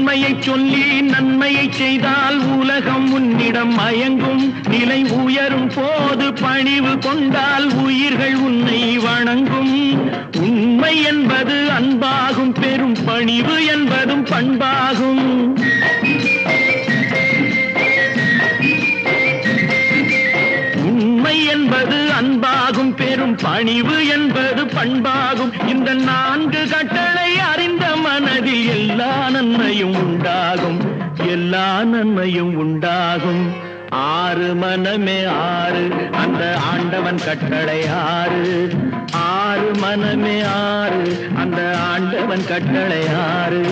உண்மையை சொல்லி நன்மையை செய்தால் உலகம் உன்னிடம் மயங்கும். நிலை உயரும் போது பணிவு கொண்டால் உயிர்கள் உன்னை வணங்கும். உண்மை என்பது அன்பாகும், பெரும் பணிவு என்பதும் பண்பாகும். உண்மை என்பது அன்பாகும், பெரும் பணிவு என்பது பண்பாகும். இந்த 4 கட்டளை அறிந்த மனதில் எல்லா நன்மையும் உண்டாகும், எல்லா நன்மையும் உண்டாகும். 6 மனமே 6, அந்த ஆண்டவன் கட்டளை 6. 6 மனமே 6, அந்த ஆண்டவன் கட்டளை 6.